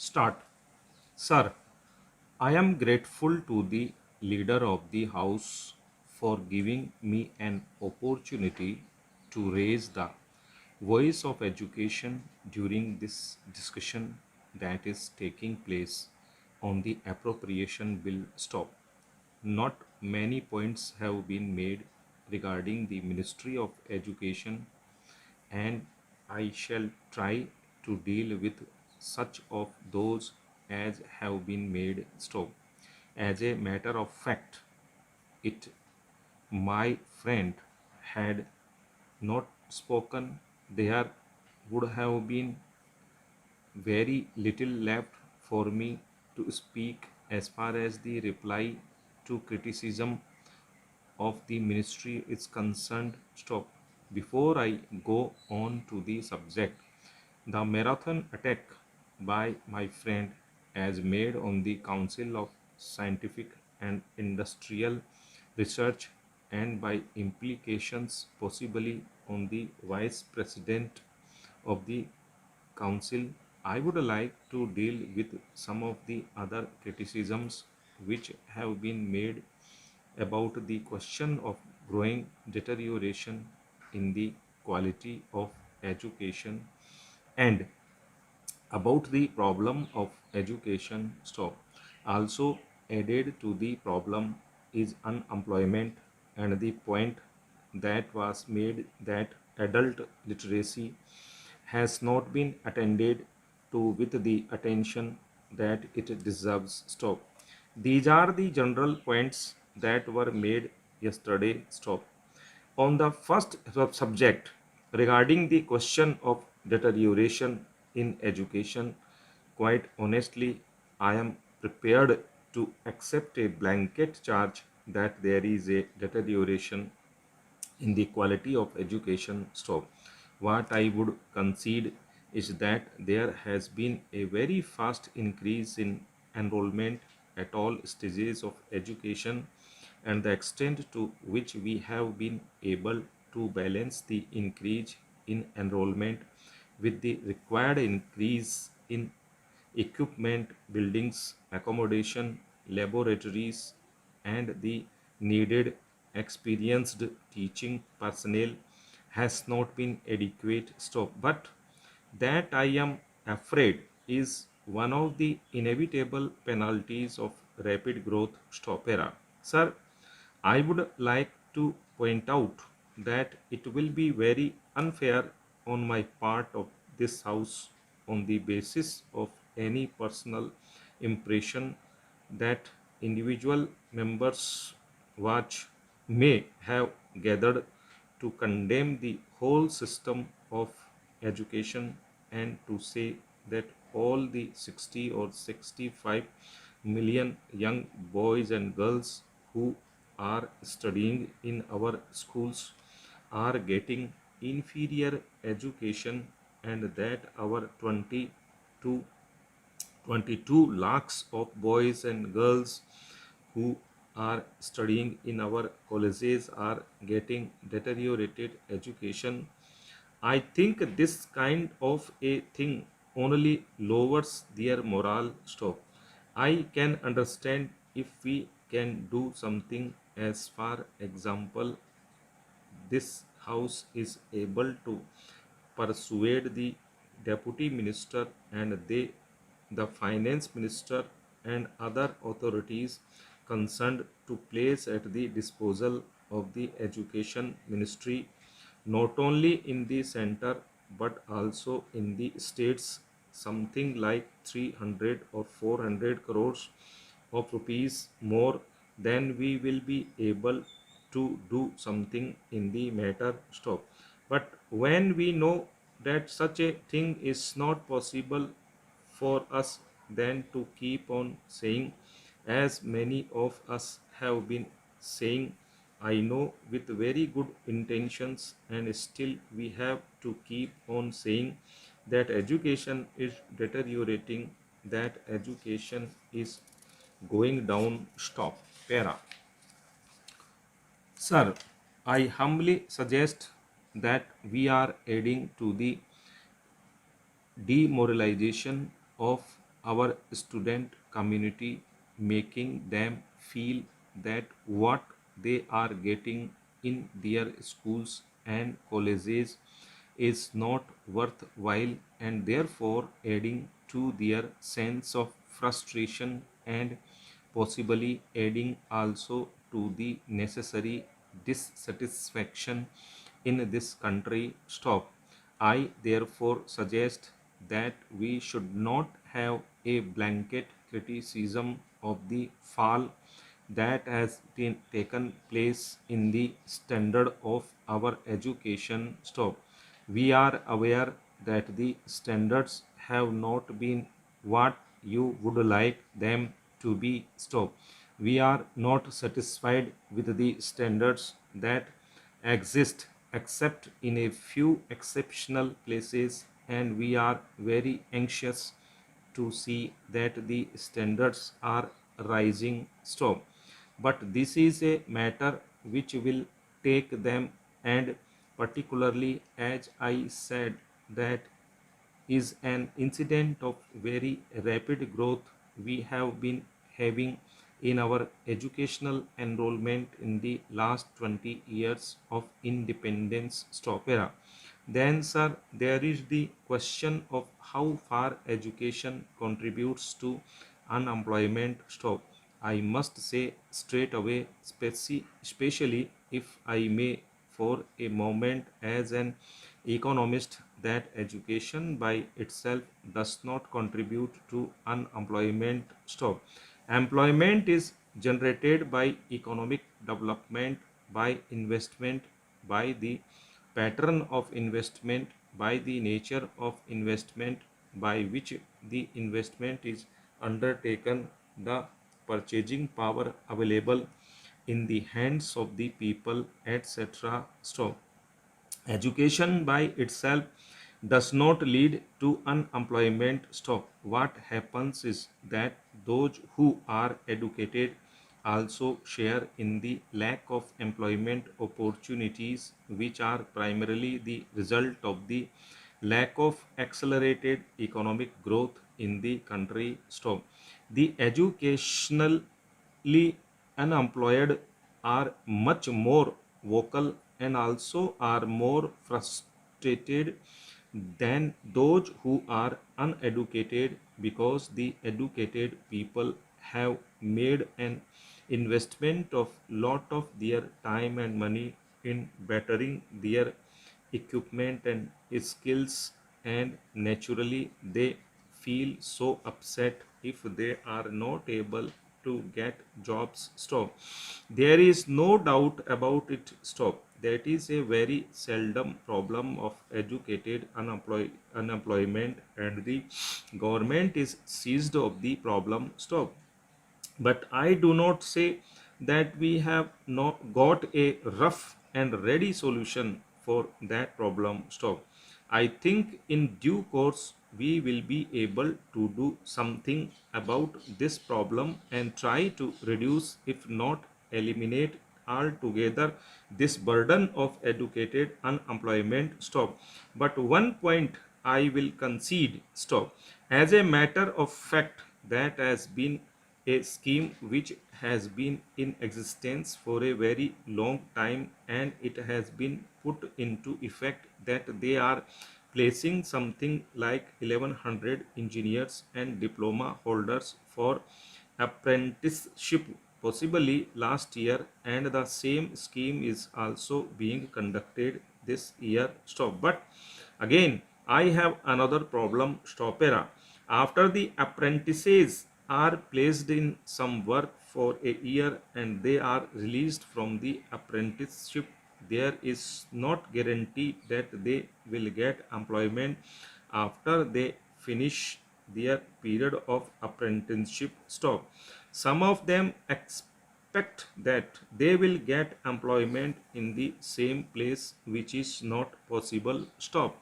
Start. Sir, I am grateful to the leader of the House for giving me an opportunity to raise the voice of education during this discussion that is taking place on the appropriation bill. Stop. Not many points have been made regarding the Ministry of Education, and I shall try to deal with such of those as have been made. Stop. As a matter of fact, it my friend had not spoken, there would have been very little left for me to speak as far as the reply to criticism of the ministry is concerned. Stop. Before I go on to the subject, the marathon attack by my friend as made on the Council of Scientific and Industrial Research and by implications possibly on the Vice President of the Council, I would like to deal with some of the other criticisms which have been made about the question of growing deterioration in the quality of education and about the problem of education. Stop. Also added to the problem is unemployment and the point that was made that adult literacy has not been attended to with the attention that it deserves. Stop. These are the general points that were made yesterday. Stop. On the first subject regarding the question of deterioration in education, quite honestly, I am prepared to accept a blanket charge that there is a deterioration in the quality of education. Stop. What I would concede is that there has been a very fast increase in enrollment at all stages of education, and the extent to which we have been able to balance the increase in enrollment with the required increase in equipment, buildings, accommodation, laboratories, and the needed experienced teaching personnel has not been adequate. Stop. But that I am afraid is one of the inevitable penalties of rapid growth. Stop era. Sir, I would like to point out that it will be very unfair on my part of this house on the basis of any personal impression that individual members watch may have gathered to condemn the whole system of education and to say that all the 60 or 65 million young boys and girls who are studying in our schools are getting inferior education, and that our 20 to 22 lakhs of boys and girls who are studying in our colleges are getting deteriorated education. I think this kind of a thing only lowers their morale. Stop. I can understand if we can do something as far example this house is able to persuade the deputy minister and the finance minister and other authorities concerned to place at the disposal of the education ministry not only in the center but also in the states something like 300 or 400 crores of rupees more, then we will be able to do something in the matter. Stop. But when we know that such a thing is not possible for us, then to keep on saying as many of us have been saying, I know with very good intentions, and still we have to keep on saying that education is deteriorating, that education is going down. Stop. Para. Sir, I humbly suggest that we are adding to the demoralization of our student community, making them feel that what they are getting in their schools and colleges is not worthwhile, and therefore adding to their sense of frustration and possibly adding also to the necessary dissatisfaction in this country. Stop. I therefore suggest that we should not have a blanket criticism of the fall that has been taken place in the standard of our education. Stop. We are aware that the standards have not been what you would like them to be. Stop. We are not satisfied with the standards that exist except in a few exceptional places, and we are very anxious to see that the standards are rising. Stop. But this is a matter which will take them, and particularly as I said, that is an incident of very rapid growth we have been having in our educational enrollment in the last 20 years of independence. Stop era. Then, sir, there is the question of how far education contributes to unemployment. Stop. I must say straight away, especially if I may, for a moment, as an economist, that education by itself does not contribute to unemployment. Stop. Employment is generated by economic development, by investment, by the pattern of investment, by the nature of investment by which the investment is undertaken, the purchasing power available in the hands of the people, etc. Stop. Education by itself does not lead to unemployment. Stop. What happens is that those who are educated also share in the lack of employment opportunities, which are primarily the result of the lack of accelerated economic growth in the country. Stop. The educationally unemployed are much more vocal and also are more frustrated than those who are uneducated, because the educated people have made an investment of lot of their time and money in bettering their equipment and skills, and naturally they feel so upset if they are not able to get jobs. Stop. There is no doubt about it. Stop. That is a very seldom problem of educated unemployment, and the government is seized of the problem. Stop. But I do not say that we have not got a rough and ready solution for that problem. Stop. I think in due course we will be able to do something about this problem and try to reduce, if not eliminate altogether, this burden of educated unemployment. Stop. But one point I will concede. Stop. As a matter of fact, that has been a scheme which has been in existence for a very long time, and it has been put into effect that they are placing something like 1100 engineers and diploma holders for apprenticeship possibly last year, and the same scheme is also being conducted this year. Stop. But again I have another problem. Stop era. After the apprentices are placed in some work for a year and they are released from the apprenticeship, there is not guarantee that they will get employment after they finish their period of apprenticeship. Stop. Some of them expect that they will get employment in the same place, which is not possible. Stop.